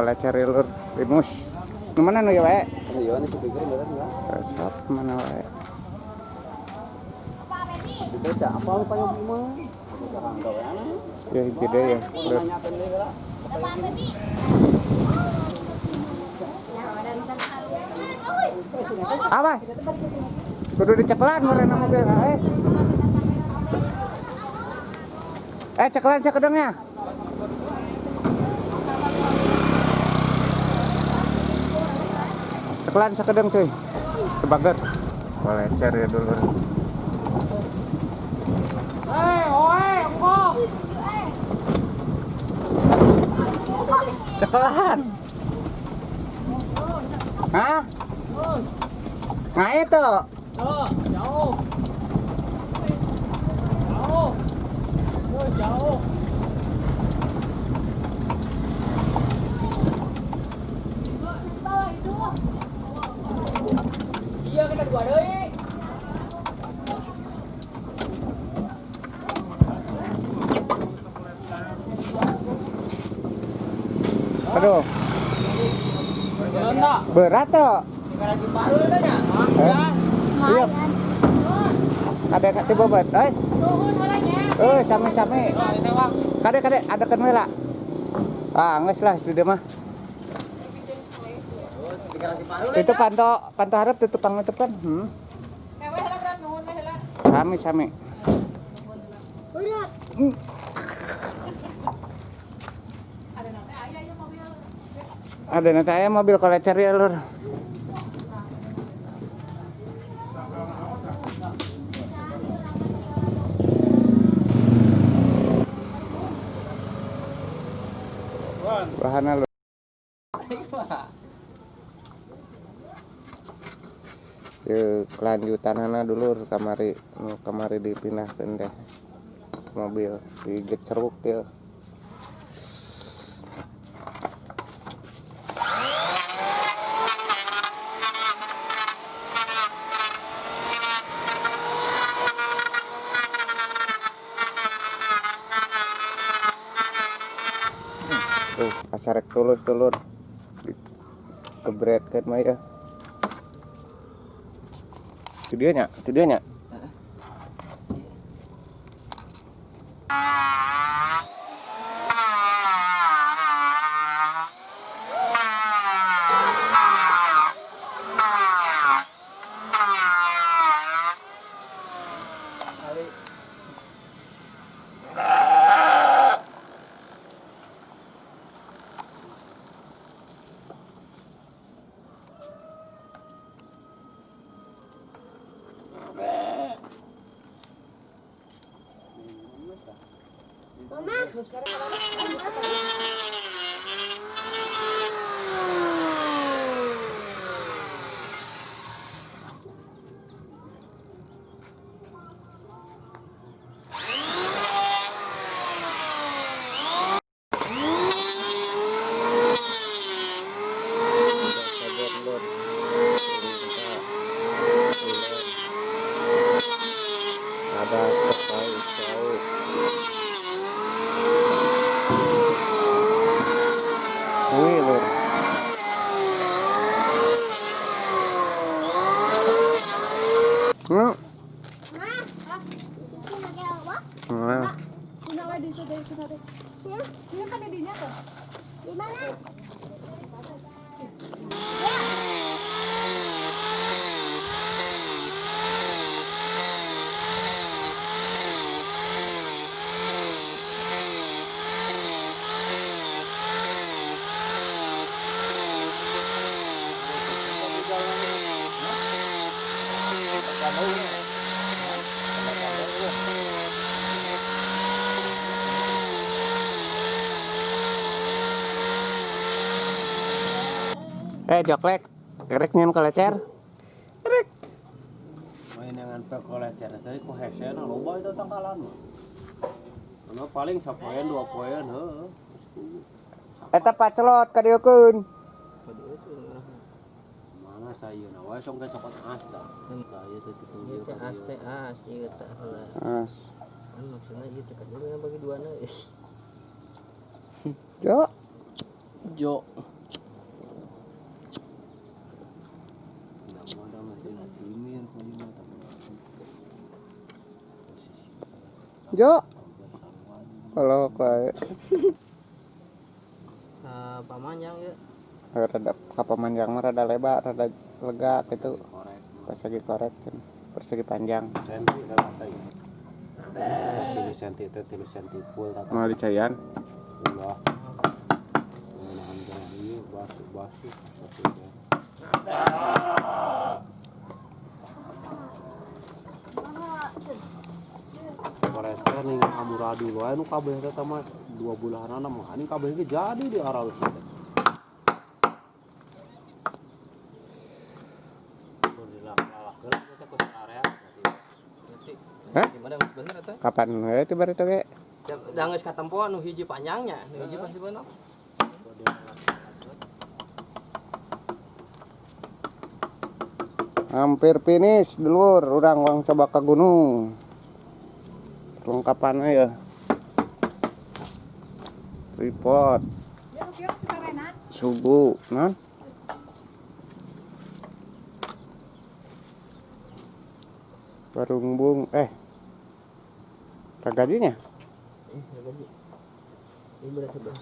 kolecer lur limus. Nu mana nu ya wae? Iya, ini sepikir bener ya. Resep mana wae. Beda apa lu payo mah? Ya hiji deui ya. Lur. Nanyakeun deui lah. Awas. Kudu diceklan meureunna mobil ceklan sakedengnya. Ceklan sakedeng cuy. Kebaget. Boleh cari dulu. Ceklan. Hah? Nah itu. Jauh. Jauh. Iya kita dua deui. Aduh. Berat tuh. Iya. Kade ti bobot, sami-sami. Kade ada kan we lah. Ah, geus lah di dieu mah. Itu panto harap tutup pangutup kan. Sami-sami. Ada nanti aya mobil kolecer ya lur. Bahana lur. Yuk kelanjutanana dulu kamari dipindahkeun teh mobil diget ceruk ya. Tuh pasarek tulus lur. Kebretkeun mah ya. Itu dia nya. Ada tahu. Wih lur. Joklek, kerek nyen kolecer. Kerek. Main dengan pekolecer tadi ku hese na loba itu tangkalan mah. Anu paling sapoean 2 poean heuh. Eta pacelot ka dieukeun. Mana sayeuna wae sok sokot as da. Da ieu teh kitu ieu teh as teh as ieu teh heula. As. Maksudna ieu teh kan bagi duana. Jo. Jo. Ada mesin timir punya Jo. Kalau kayak Pamanjang ya. rada kapal panjang mah rada lebar, rada lega gitu. korek. Persegi korek, persegi panjang. Senti dah kata ya. 3 senti itu 3 senti full tak. Mau dicayan? Ulah. Menahan jalan ini basuh. Koreser nih kamu radi wae nu kabeh teh mah 2 bulanan mah ini kabeh ge jadi di arah lu. Hah? Gimana bener eta? Kapan itu baru itu ge? Da geus katempo nu hiji panjangnya, nu hiji pasti bener. Hampir finish dulur, urang coba ke gunung. Perlengkapannya ya. Tripod. Subuh, non? Barumbung, gajinya? Ini berat sebelah.